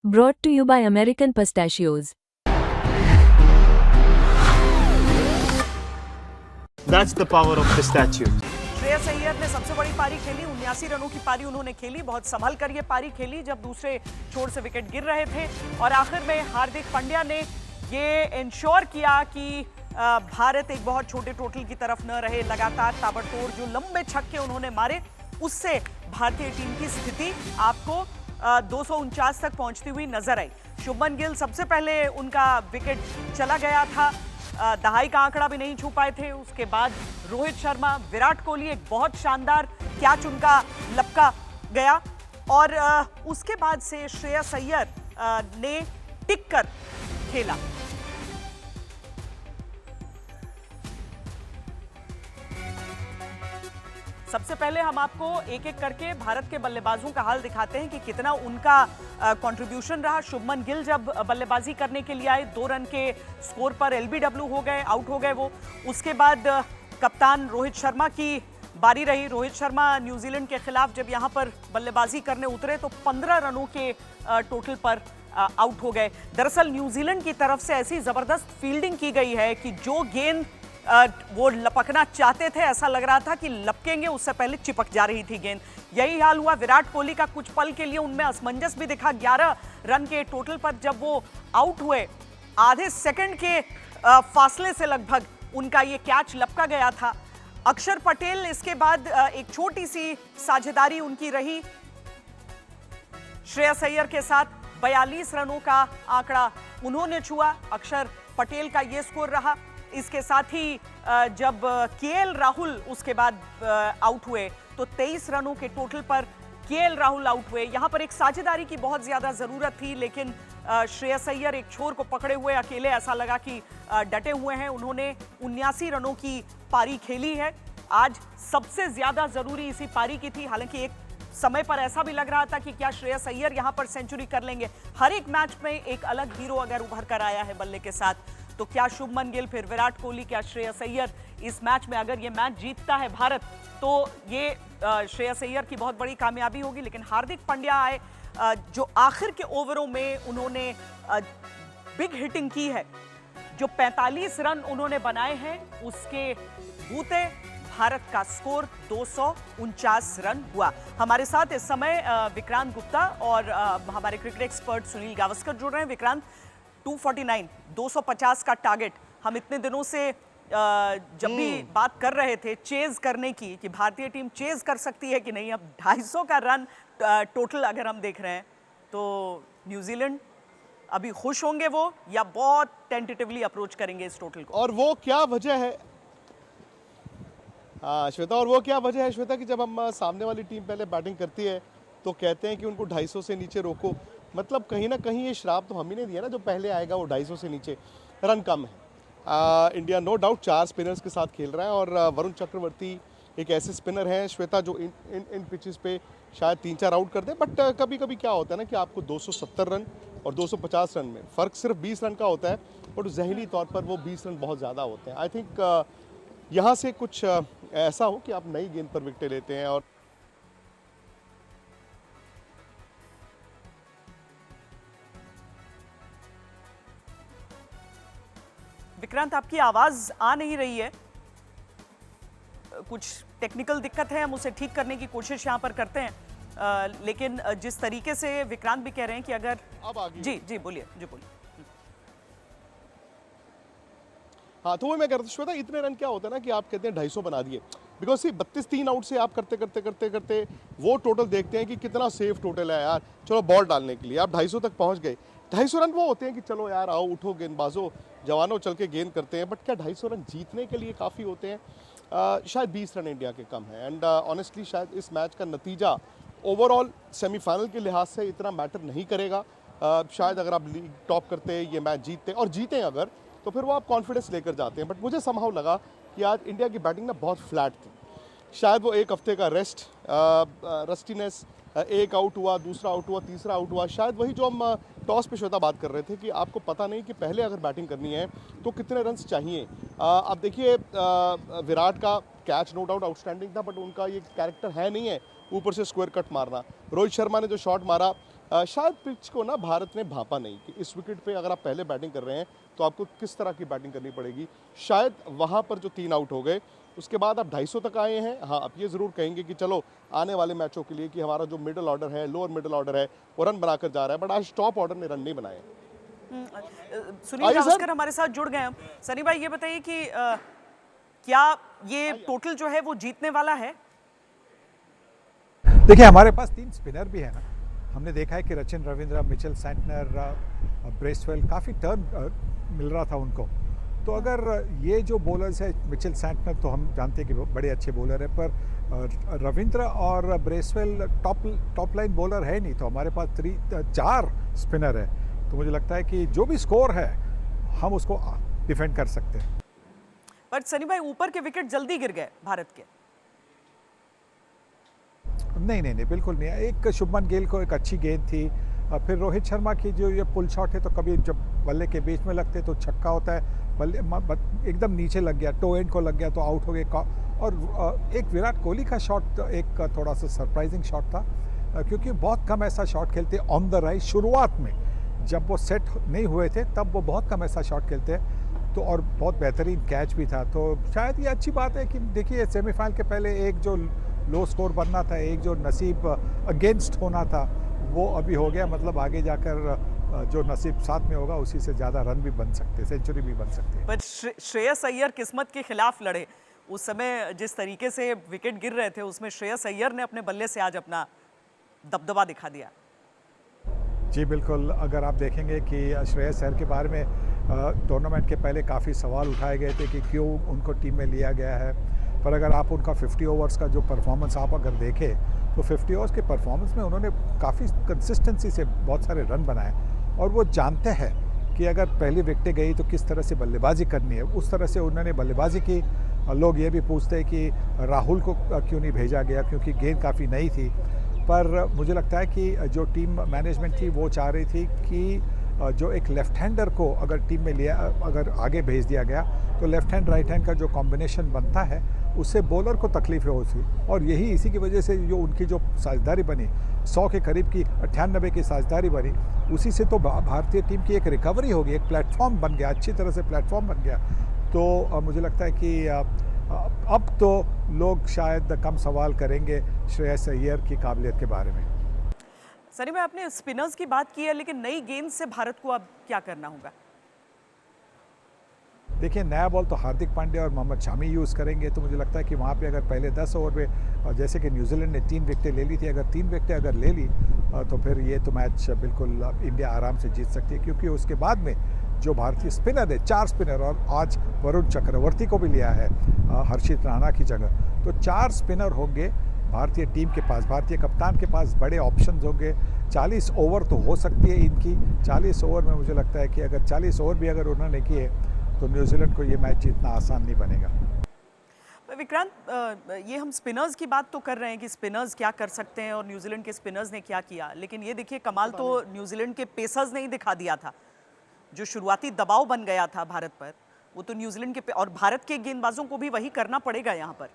Brought to you by American Pistachios. That's the power of pistachios. Shreyas Iyer ने सबसे बड़ी पारी खेली, 79 रनों की पारी उन्होंने खेली, बहुत संभल कर ये पारी खेली जब दूसरे छोर से विकेट गिर रहे थे। और आखिर में हार्दिक पांड्या ने ये इंश्योर किया कि भारत एक बहुत छोटे टोटल की तरफ न रहे। लगातार ताबड़तोड़ जो लंबे छक्के उन्होंने मारे, उससे भारतीय टीम की स्थिति आपको 249 तक पहुंचती हुई नजर आई। शुभमन गिल सबसे पहले उनका विकेट चला गया था, दहाई का आंकड़ा भी नहीं छू पाए थे। उसके बाद रोहित शर्मा, विराट कोहली, एक बहुत शानदार कैच उनका लपका गया। और उसके बाद से श्रेयस अय्यर ने टिक कर खेला। सबसे पहले हम आपको एक एक करके भारत के बल्लेबाजों का हाल दिखाते हैं कि कितना उनका कंट्रीब्यूशन रहा। शुभमन गिल जब बल्लेबाजी करने के लिए आए, 2 रन के स्कोर पर एलबीडब्ल्यू हो गए, आउट हो गए वो। उसके बाद कप्तान रोहित शर्मा की बारी रही। रोहित शर्मा न्यूजीलैंड के खिलाफ जब यहां पर बल्लेबाजी करने उतरे तो 15 रनों के टोटल पर आउट हो गए। दरअसल न्यूजीलैंड की तरफ से ऐसी जबरदस्त फील्डिंग की गई है कि जो गेंद वो लपकना चाहते थे, ऐसा लग रहा था कि लपकेंगे, उससे पहले चिपक जा रही थी गेंद। यही हाल हुआ विराट कोहली का। कुछ पल के लिए उनमें असमंजस भी दिखा। 11 रन के टोटल पर जब वो आउट हुए, आधे सेकंड के फासले से लगभग उनका ये कैच लपका गया था। अक्षर पटेल इसके बाद एक छोटी सी साझेदारी उनकी रही श्रेयस अय्यर के साथ। 42 रनों का आंकड़ा उन्होंने छुआ। अक्षर पटेल का ये स्कोर रहा। इसके साथ ही जब केएल राहुल उसके बाद आउट हुए तो 23 रनों के टोटल पर केएल राहुल आउट हुए। यहां पर एक साझेदारी की बहुत ज्यादा जरूरत थी, लेकिन श्रेयस अय्यर एक छोर को पकड़े हुए अकेले, ऐसा लगा कि डटे हुए हैं। उन्होंने 79 रनों की पारी खेली है। आज सबसे ज्यादा जरूरी इसी पारी की थी। हालांकि एक समय पर ऐसा भी लग रहा था कि क्या श्रेयस अय्यर यहां पर सेंचुरी कर लेंगे। हर एक मैच में एक अलग हीरो अगर उभर कर आया है बल्ले के साथ, तो क्या शुभमन गिल, फिर विराट कोहली, क्या श्रेयस अय्यर इस मैच में अगर ये मैच जीतता है भारत, तो ये श्रेयस अय्यर की बहुत बड़ी कामयाबी होगी। लेकिन हार्दिक पांड्या आए, जो आखिर के ओवरों में उन्होंने बिग हिटिंग की है। जो 45 रन उन्होंने बनाए हैं, उसके बूते भारत का स्कोर 249 रन हुआ। हमारे साथ इस समय विक्रांत गुप्ता और हमारे क्रिकेट एक्सपर्ट सुनील गावस्कर जुड़ रहे हैं। विक्रांत, 249, 250 का टारगेट हम इतने दिनों से जब भी बात कर रहे थे चेज करने की, कि भारतीय टीम चेज कर सकती है कि नहीं। अब 250 का रन टोटल अगर हम देख रहे हैं तो न्यूजीलैंड अभी खुश होंगे वो, या बहुत टेंटेटिवली अप्रोच करेंगे इस टोटल को? और वो क्या वजह है श्वेता, और वो क्या वजह है श्वेता कि जब हम सामने वाली टीम पहले बैटिंग करती है तो कहते हैं कि उनको 250 से नीचे रोको। मतलब कहीं ना कहीं ये श्राप तो हम ही ने दिया ना, जो पहले आएगा वो 250 से नीचे। रन कम है। इंडिया नो डाउट 4 स्पिनर्स के साथ खेल रहा है, और वरुण चक्रवर्ती एक ऐसे स्पिनर हैं श्वेता जो इन पिचेस पे शायद 3-4 आउट कर दे। बट कभी कभी क्या होता है ना कि आपको 270 रन और 250 रन में फ़र्क सिर्फ 20 रन का होता है, बट ज़हनी तौर पर वो 20 रन बहुत ज़्यादा होते हैं। आई थिंक यहाँ से कुछ ऐसा हो कि आप नई गेंद पर विकेटें लेते हैं। और विक्रांत, आपकी आवाज आ नहीं रही है, कुछ टेक्निकल दिक्कत है, हम उसे ठीक करने की कोशिश यहाँ पर करते हैं। लेकिन जिस तरीके से विक्रांत भी कह रहे हैं कि अगर अब आ गई। जी बोलिए, जी बोलिए। हाँ, तो वो मैं कहता श्वेता, इतने रन क्या होता है ना कि आप कहते हैं 250 बना दिए, बिकॉज सी 32 3 आउट से आप करते वो टोटल देखते हैं कि कितना सेफ टोटल है यार। चलो बॉल डालने के लिए आप 250 तक पहुंच गए। 250 रन वो होते हैं कि चलो यार आओ, उठो गेंदबाजों, जवानों, चल के गेंद करते हैं। बट क्या 250 रन जीतने के लिए काफ़ी होते हैं? शायद 20 रन इंडिया के कम है। एंड ऑनेस्टली शायद इस मैच का नतीजा ओवरऑल सेमीफाइनल के लिहाज से इतना मैटर नहीं करेगा। शायद अगर आप लीग टॉप करते, ये मैच जीतते और जीतें अगर, तो फिर वो आप कॉन्फिडेंस लेकर जाते हैं। बट मुझे समहाउ लगा कि आज इंडिया की बैटिंग ना बहुत फ्लैट थी। शायद वो एक हफ्ते का रस्टीनेस, एक आउट हुआ, दूसरा आउट हुआ, तीसरा आउट हुआ। शायद वही जो हम टॉस पे श्वेता बात कर रहे थे कि आपको पता नहीं कि पहले अगर बैटिंग करनी है तो कितने रन्स चाहिए। अब देखिए, विराट का कैच नो डाउट आउटस्टैंडिंग था, बट उनका ये कैरेक्टर है नहीं है ऊपर से स्क्वायर कट मारना। रोहित शर्मा ने जो शॉट मारा शायद पिच को ना भारत ने भापा नहीं कि इस विकेट पे अगर आप पहले बैटिंग कर रहे हैं तो आपको किस तरह की बैटिंग करनी पड़ेगी। शायद वहाँ पर जो 3 आउट हो गए उसके बाद आप 250 तक आए हैं। हाँ, आप ये ज़रूर कहेंगे कि चलो आने वाले मैचों के लिए कि हमारा जो मिडिल ऑर्डर है, लोअर मिडिल ऑर्डर है, वो रन बनाकर जा रहा है, बट आज टॉप ऑर्डर ने रन नहीं बनाए। सुनील आइए सर। गावस्कर हमारे साथ जुड़ गए हैं। सनी भाई, ये बताइए कि क्या ये टोटल जो है वो जीतने वाला है? देखिए, हमारे पास 3 स्पिनर भी है ना। हमने देखा है कि Rachin Ravindra, Mitchell Santner, Bracewell काफ़ी टर्न मिल रहा था उनको। तो अगर ये जो बॉलर्स है, मिचेल सैंटनर तो हम जानते हैं कि बड़े अच्छे बॉलर है, पर रविंद्र और ब्रेसवेल टॉप लाइन बॉलर है नहीं। तो हमारे पास 4 स्पिनर है। तो मुझे लगता है कि जो भी स्कोर है हम उसको डिफेंड कर सकते हैं। पर सनी भाई, ऊपर के विकेट जल्दी गिर गए भारत के। नहीं, बिल्कुल नहीं। एक शुभमन गिल को एक अच्छी गेंद थी, फिर रोहित शर्मा की जो ये पुल शॉट है, तो कभी जब बल्ले के बीच में लगते तो छक्का होता है, बल्ले एकदम नीचे लग गया, टो एंड को लग गया तो आउट हो गए। और एक विराट कोहली का शॉट एक थोड़ा सा सरप्राइजिंग शॉट था, क्योंकि बहुत कम ऐसा शॉट खेलते ऑन द राइट। शुरुआत में जब वो सेट नहीं हुए थे तब वो बहुत कम ऐसा शॉट खेलते हैं, तो और बहुत बेहतरीन कैच भी था। तो शायद ये अच्छी बात है कि देखिए, सेमीफाइनल के पहले एक जो लो स्कोर बनना था, एक जो नसीब अगेंस्ट होना था, वो अभी हो गया। मतलब आगे जाकर जो नसीब साथ में होगा उसी से ज़्यादा रन भी बन सकते, सेंचुरी भी बन सकती है। पर श्रेयस अय्यर किस्मत के खिलाफ लड़े। उस समय जिस तरीके से विकेट गिर रहे थे, उसमें श्रेयस अय्यर ने अपने बल्ले से आज अपना दबदबा दिखा दिया। जी बिल्कुल। अगर आप देखेंगे कि श्रेयस अय्यर के बारे में टूर्नामेंट के पहले काफ़ी सवाल उठाए गए थे कि क्यों उनको टीम में लिया गया है, पर अगर आप उनका 50 ओवर्स का जो परफॉर्मेंस आप अगर देखें तो 50 ओवर्स के परफॉर्मेंस में उन्होंने काफ़ी कंसिस्टेंसी से बहुत सारे रन बनाए, और वो जानते हैं कि अगर पहली विकेट गई तो किस तरह से बल्लेबाजी करनी है। उस तरह से उन्होंने बल्लेबाजी की। लोग ये भी पूछते हैं कि राहुल को क्यों नहीं भेजा गया, क्योंकि गेंद काफ़ी नई थी। पर मुझे लगता है कि जो टीम मैनेजमेंट थी वो चाह रही थी कि जो एक लेफ़्ट हैंडर को अगर टीम में लिया, अगर आगे भेज दिया गया तो लेफ़्ट हैंड राइट हैंड का जो कॉम्बिनेशन बनता है उससे बॉलर को तकलीफ होती। और यही इसी की वजह से जो उनकी जो साझेदारी बनी, 100 के करीब की 98 की साझेदारी बनी, उसी से तो भारतीय टीम की एक रिकवरी होगी, एक प्लेटफॉर्म बन गया, अच्छी तरह से प्लेटफॉर्म बन गया। तो मुझे लगता है कि अब तो लोग शायद कम सवाल करेंगे श्रेयस अय्यर की काबिलियत के बारे में। सनी भाई, आपने स्पिनर्स की बात की है, लेकिन नई गेंद से भारत को अब क्या करना होगा? देखिए, नया बॉल तो हार्दिक पांड्या और मोहम्मद शामी यूज़ करेंगे। तो मुझे लगता है कि वहाँ पे अगर पहले 10 ओवर में जैसे कि न्यूजीलैंड ने 3 विकेटें ले ली थी, अगर 3 विकेटें अगर ले ली तो फिर ये तो मैच बिल्कुल इंडिया आराम से जीत सकती है, क्योंकि उसके बाद में जो भारतीय स्पिनर है, 4 स्पिनर, और आज वरुण चक्रवर्ती को भी लिया है हर्षित राणा की जगह, तो 4 स्पिनर होंगे भारतीय टीम के पास। भारतीय कप्तान के पास बड़े ऑप्शंस होंगे। 40 ओवर तो हो सकती है इनकी। 40 ओवर में मुझे लगता है कि अगर 40 ओवर भी अगर उन्होंने किए तो न्यूजीलैंड को ये मैच जीतना आसान नहीं बनेगा। विक्रांत, ये हम स्पिनर्स की बात तो कर रहे हैं कि स्पिनर्स क्या कर सकते हैं और न्यूजीलैंड के स्पिनर्स ने क्या किया, लेकिन ये देखिए, कमाल तो न्यूजीलैंड के पेसर्स ने ही दिखा दिया था। जो शुरुआती दबाव बन गया था भारत पर, वो तो न्यूजीलैंड के और भारत के गेंदबाजों को भी वही करना पड़ेगा यहाँ पर।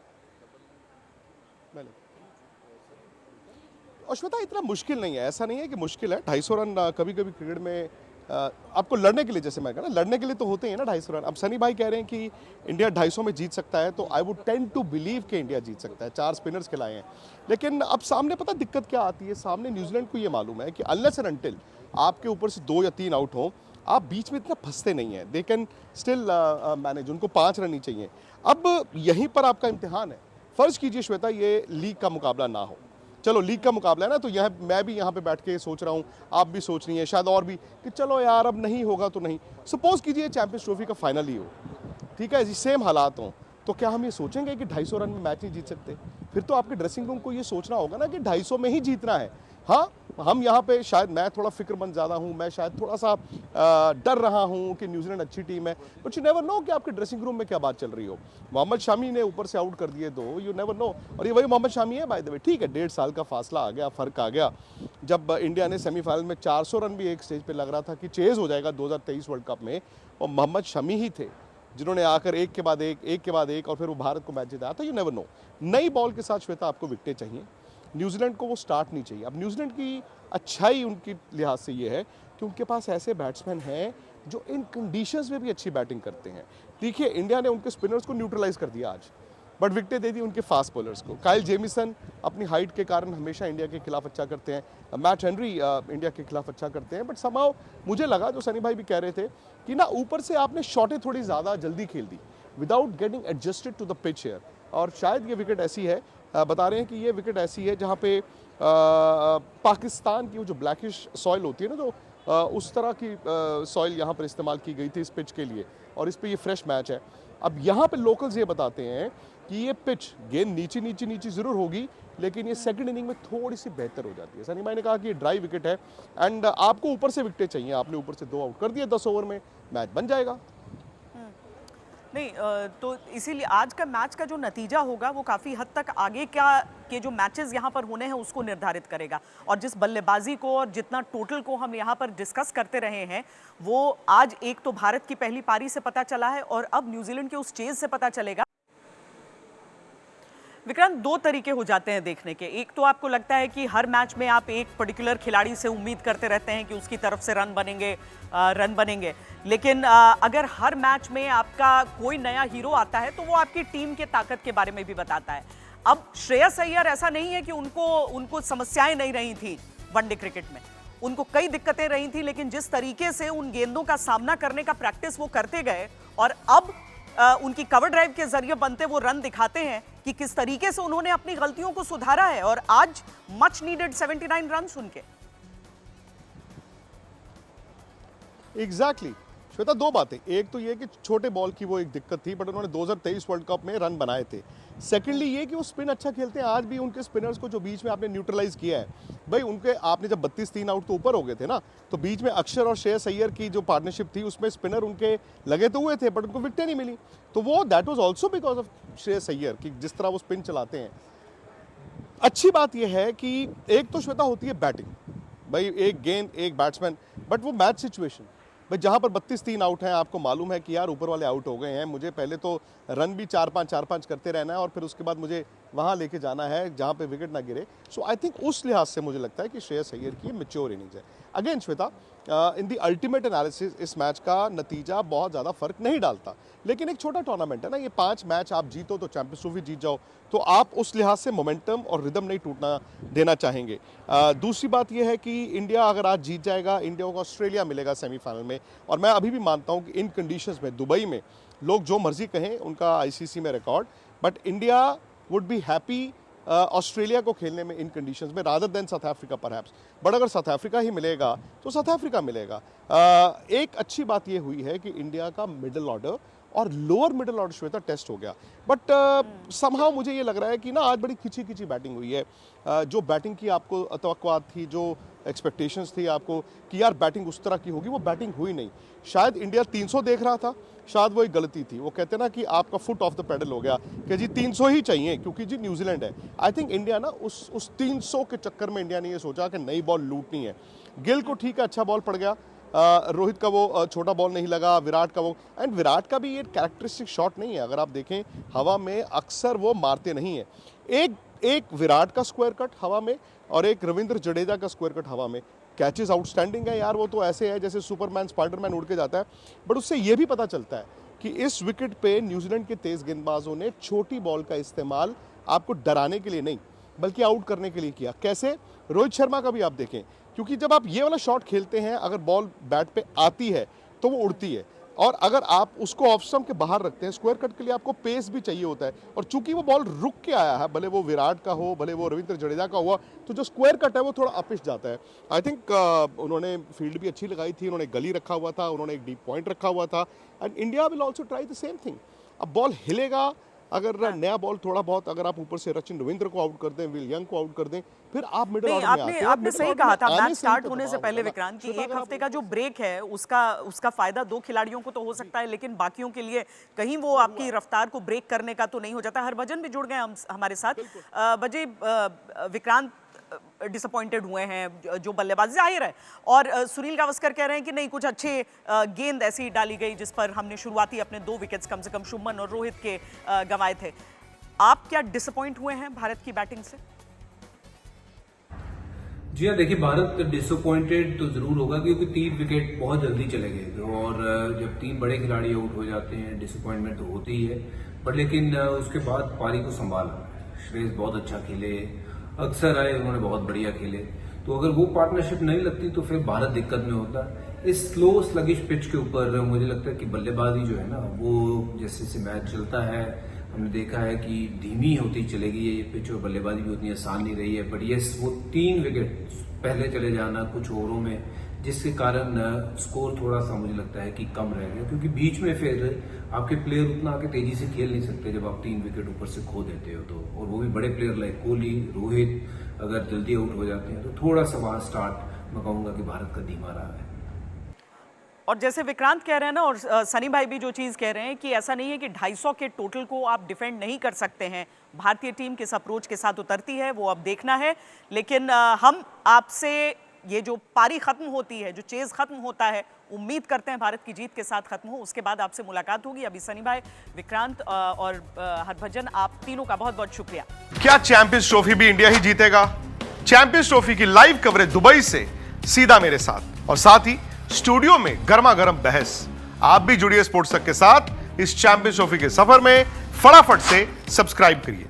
और श्वेता, इतना मुश्किल नहीं है, ऐसा नहीं है कि मुश्किल है। 250 रन कभी कभी क्रिकेट में आपको लड़ने के लिए, जैसे मैं कह रहा, लड़ने के लिए तो होते हैं ना 250 रन। अब सनी भाई कह रहे हैं कि इंडिया 250 में जीत सकता है, तो I would tend to believe कि इंडिया जीत सकता है। 4 स्पिनर्स खिलाए हैं, लेकिन अब सामने पता दिक्कत क्या आती है। सामने न्यूजीलैंड को ये मालूम है कि अनलेस एंड अनटिल आपके ऊपर से 2 या 3 आउट हो, आप बीच में इतना फंसते नहीं हैं। दे कैन स्टिल मैनेज, उनको 5 रन ही चाहिए। अब यहीं पर आपका इम्तिहान है। फ़र्ज़ कीजिए श्वेता, ये लीग का मुकाबला ना हो, चलो लीग का मुकाबला है ना, तो यह मैं भी यहाँ पे बैठ के सोच रहा हूँ, आप भी सोच रही हैं, शायद और भी, कि चलो यार अब नहीं होगा तो नहीं। सपोज कीजिए चैंपियंस ट्रॉफी का फाइनल ही हो, ठीक है जी, सेम हालात हों, तो क्या हम ये सोचेंगे कि 250 रन में मैच नहीं जीत सकते? फिर तो आपके ड्रेसिंग रूम को ये सोचना होगा ना कि 250 में ही जीतना है। हाँ, हम यहाँ पे शायद मैं थोड़ा फिक्रमंद ज़्यादा हूँ, मैं शायद थोड़ा सा डर रहा हूँ कि न्यूजीलैंड अच्छी टीम है, बट यू नेवर नो कि आपके ड्रेसिंग रूम में क्या बात चल रही हो। मोहम्मद शामी ने ऊपर से आउट कर दिए 2, यू नेवर नो। और ये वही मोहम्मद शामी है बाय द वे, ठीक है, 1.5 साल का फासला आ गया, फ़र्क आ गया। जब इंडिया ने सेमीफाइनल में 400 रन भी एक स्टेज पर लग रहा था कि चेज़ हो जाएगा 2023 वर्ल्ड कप में, और मोहम्मद शमी ही थे जिन्होंने आकर एक के बाद एक और फिर वो भारत को मैच जिताया था। You never know. नई बॉल के साथ श्वेता आपको विकेटें चाहिए, न्यूजीलैंड को वो स्टार्ट नहीं चाहिए। अब न्यूजीलैंड की अच्छाई उनकी लिहाज से ये है कि उनके पास ऐसे बैट्समैन हैं जो इन कंडीशंस में भी अच्छी बैटिंग करते हैं। देखिए इंडिया ने उनके स्पिनर्स को न्यूट्रलाइज कर दिया आज, बट विकेटें दे दी उनके फास्ट बॉलर्स को। काइल जेमिसन अपनी हाइट के कारण हमेशा इंडिया के खिलाफ अच्छा करते हैं, मैट हेनरी इंडिया के खिलाफ अच्छा करते हैं, बट समाओ मुझे लगा, जो सनी भाई भी कह रहे थे, कि ना ऊपर से आपने शॉटें थोड़ी ज़्यादा जल्दी खेल दी without getting adjusted to the pitch here. और शायद ये विकेट ऐसी है, बता रहे हैं कि ये विकेट ऐसी है जहाँ पे पाकिस्तान की वो जो ब्लैकिश सॉइल होती है ना, जो उस तरह की सॉइल यहाँ पर इस्तेमाल की गई थी इस पिच के लिए, और इस पे ये फ्रेश मैच है। अब यहाँ पे लोकल्स ये बताते हैं कि ये पिच गेंद नीची ज़रूर होगी, लेकिन ये सेकंड इनिंग में थोड़ी सी बेहतर हो जाती है। सनी भाई ने कहा कि ये ड्राई विकेट है एंड आपको ऊपर से विकेटें चाहिए, आपने ऊपर से 2 आउट कर दिए 10 ओवर में, मैच बन जाएगा। नहीं तो इसीलिए आज का मैच का जो नतीजा होगा वो काफ़ी हद तक आगे के जो मैचेस यहाँ पर होने हैं उसको निर्धारित करेगा। और जिस बल्लेबाजी को और जितना टोटल को हम यहाँ पर डिस्कस करते रहे हैं, वो आज एक तो भारत की पहली पारी से पता चला है और अब न्यूजीलैंड के उस चेज से पता चलेगा। विक्रांत, 2 तरीके हो जाते हैं देखने के। एक तो आपको लगता है कि हर मैच में आप एक पर्टिकुलर खिलाड़ी से उम्मीद करते रहते हैं कि उसकी तरफ से रन बनेंगे, लेकिन अगर हर मैच में आपका कोई नया हीरो आता है तो वो आपकी टीम के ताकत के बारे में भी बताता है। अब श्रेयस अय्यर ऐसा नहीं है कि उनको समस्याएं नहीं रही थी वनडे क्रिकेट में, उनको कई दिक्कतें रही थी, लेकिन जिस तरीके से उन गेंदों का सामना करने का प्रैक्टिस वो करते गए और अब उनकी कवर ड्राइव के जरिए बनते वो रन दिखाते हैं कि किस तरीके से उन्होंने अपनी गलतियों को सुधारा है। और आज मच नीडेड 79 रन उनके। एग्जैक्टली श्वेता, 2 बातें। एक तो ये कि छोटे बॉल की वो एक दिक्कत थी, बट उन्होंने 2023 वर्ल्ड कप में रन बनाए थे। सेकेंडली ये कि वो स्पिन अच्छा खेलते हैं। आज भी उनके स्पिनर्स को जो बीच में आपने न्यूट्रलाइज किया है, भाई उनके आपने जब 32 आउट तो ऊपर हो गए थे ना, तो बीच में अक्षर और श्रेयस अय्यर की जो पार्टनरशिप थी उसमें स्पिनर उनके लगे तो हुए थे, बट उनको विकेटें नहीं मिली। तो वो that was also because of Shreyas Iyer कि जिस तरह वो स्पिन चलाते हैं। अच्छी बात यह है कि एक तो श्वेता होती है बैटिंग, भाई एक गेंद एक बैट्समैन, बट वो मैच सिचुएशन भाई जहाँ पर 32 आउट हैं, आपको मालूम है कि यार ऊपर वाले आउट हो गए हैं, मुझे पहले तो रन भी 4-5 करते रहना है और फिर उसके बाद मुझे वहाँ लेके जाना है जहाँ पे विकेट ना गिरे। सो आई थिंक उस लिहाज से मुझे लगता है कि श्रेयस अय्यर की मैच्योर इनिंग्स है। Again Shweta, in the ultimate analysis इस मैच का नतीजा बहुत ज़्यादा फर्क नहीं डालता, लेकिन एक छोटा टूर्नामेंट है ना, ये 5 मैच आप जीतो तो चैंपियंस ट्रॉफी जीत जाओ, तो आप उस लिहाज से मोमेंटम और रिदम नहीं टूटना देना चाहेंगे। दूसरी बात यह है कि इंडिया अगर आज जीत जाएगा, इंडिया को ऑस्ट्रेलिया मिलेगा सेमीफाइनल में, और मैं अभी भी मानता हूँ कि इन कंडीशंस में दुबई में लोग जो मर्जी कहें उनका आईसीसी में record, but India would be happy Australia को खेलने में इन कंडीशंस में rather than south Africa perhaps. But अगर साउथ अफ्रीका ही मिलेगा तो साउथ अफ्रीका मिलेगा। एक अच्छी बात ये हुई है कि इंडिया का मिडिल ऑर्डर और लोअर मिडिल ऑर्डर श्वेता टेस्ट हो गया, बट समहाउ मुझे ये लग रहा है कि ना आज बड़ी खिंची बैटिंग हुई है। जो बैटिंग की आपको तवक्कुआत थी, जो एक्सपेक्टेशंस थी आपको कि यार बैटिंग उस तरह की होगी, वो बैटिंग हुई नहीं। शायद इंडिया 300 देख रहा था, शायद वो एक गलती थी। वो कहते ना कि आपका फुट ऑफ द पेडल हो गया कि जी 300 ही चाहिए क्योंकि जी न्यूजीलैंड है। आई थिंक इंडिया ना उस 300 के चक्कर में इंडिया ने ये सोचा कि नई बॉल लूटनी है। गिल को ठीक है अच्छा बॉल पड़ गया, रोहित का वो छोटा बॉल नहीं लगा, विराट का वो, एंड विराट का भी ये कैरेक्टरिस्टिक शॉट नहीं है। अगर आप देखें हवा में अक्सर वो मारते नहीं है। एक विराट का स्क्वायर कट हवा में और एक रविंद्र जडेजा का स्क्वायर कट हवा में, कैचेस आउटस्टैंडिंग है यार। वो तो ऐसे है जैसे सुपरमैन स्पाइडरमैन उड़ के जाता है। बट उससे ये भी पता चलता है कि इस विकेट पे न्यूजीलैंड के तेज गेंदबाजों ने छोटी बॉल का इस्तेमाल आपको डराने के लिए नहीं बल्कि आउट करने के लिए किया। कैसे? रोहित शर्मा का भी आप देखें, क्योंकि जब आप ये वाला शॉट खेलते हैं, अगर बॉल बैट पे आती है तो वो उड़ती है, और अगर आप उसको ऑफ स्टंप के बाहर रखते हैं, स्क्वायर कट के लिए आपको पेस भी चाहिए होता है। और चूंकि वो बॉल रुक के आया है, भले वो विराट का हो, भले वो रविंद्र जडेजा का हुआ, तो जो स्क्वायर कट है वो थोड़ा अपिश जाता है। आई थिंक उन्होंने फील्ड भी अच्छी लगाई थी, उन्होंने गली रखा हुआ था, उन्होंने एक डीप पॉइंट रखा हुआ था, and India will also try the same thing. अब बॉल हिलेगा, अगर नया बॉल थोड़ा बहुत, अगर आप ऊपर से रचिन रविंद्र को आउट कर दें, विल यंग को आउट कर दें, फिर आप मिडिल ऑर्डर में आते हैं। आपने सही कहा था मैच स्टार्ट होने से पहले विक्रांत कि एक हफ्ते का जो ब्रेक है उसका फायदा 2 खिलाड़ियों को तो हो सकता है, लेकिन बाकियों के लिए कहीं वो आपकी रफ्तार को ब्रेक करने का तो नहीं हो जाता। हरभजन भी जुड़ गए हमारे साथ। बजे विक्रांत डिसअपॉइंटेड हुए हैं जो बल्लेबाजी जाहिर है, और सुनील गावस्कर कह रहे हैं कि नहीं, कुछ अच्छे गेंद ऐसी डाली गई जिस पर हमने शुरुआती अपने 2 विकेट्स कम से कम शुभमन और रोहित के गंवाए थे। आप क्या डिसअपॉइंट हुए हैं भारत की बैटिंग से? जी हाँ, देखिए भारत डिसअपॉइंटेड तो जरूर होगा क्योंकि 3 विकेट बहुत जल्दी चले गए और जब 3 बड़े खिलाड़ी आउट हो जाते हैं डिसअपॉइंटमेंट तो होती ही है। पर लेकिन उसके बाद पारी को संभाला, श्रेयस बहुत अच्छा खेले, अक्सर आए उन्होंने बहुत बढ़िया खेले, तो अगर वो पार्टनरशिप नहीं लगती तो फिर भारत दिक्कत में होता। इस स्लो स्लगिश पिच के ऊपर मुझे लगता है कि बल्लेबाजी जो है ना वो जैसे जैसे मैच चलता है हमने देखा है कि धीमी होती चलेगी ये पिच और बल्लेबाजी भी उतनी आसान नहीं रही है। बट ये वो 3 विकेट पहले चले जाना कुछ ओवरों में जिसके कारण स्कोर थोड़ा सा मुझे लगता है कि कम रह गया क्योंकि बीच में फिर आपके प्लेयर उतना आके तेजी से खेल नहीं सकते जब आप 3 विकेट ऊपर से खो देते हो तो, और वो भी बड़े प्लेयर लाइक कोहली, रोहित अगर जल्दी आउट हो जाते हैं तो थोड़ा सा वहां स्टार्ट मैं कहूंगा कि भारत का धीमा रहा है। और जैसे विक्रांत कह रहे हैं ना और सनी भाई भी जो चीज़ कह रहे हैं कि ऐसा नहीं है कि 250 के टोटल को आप डिफेंड नहीं कर सकते हैं। भारतीय टीम किस अप्रोच के साथ उतरती है वो अब देखना है, लेकिन हम आपसे ये जो पारी खत्म होती है, जो चेज खत्म होता है, उम्मीद करते हैं भारत की जीत के साथ खत्म हो, उसके बाद आपसे मुलाकात होगी। अभी सनी भाई, विक्रांत और हरभजन, आप तीनों का बहुत बहुत शुक्रिया। क्या चैंपियंस ट्रॉफी भी इंडिया ही जीतेगा? चैंपियंस ट्रॉफी की लाइव कवरेज दुबई से सीधा मेरे साथ, और साथ ही स्टूडियो में गर्मा गर्म बहस। आप भी जुड़िए स्पोर्ट्स तक के साथ इस चैंपियंस ट्रॉफी के सफर में। फटाफट से सब्सक्राइब करिए।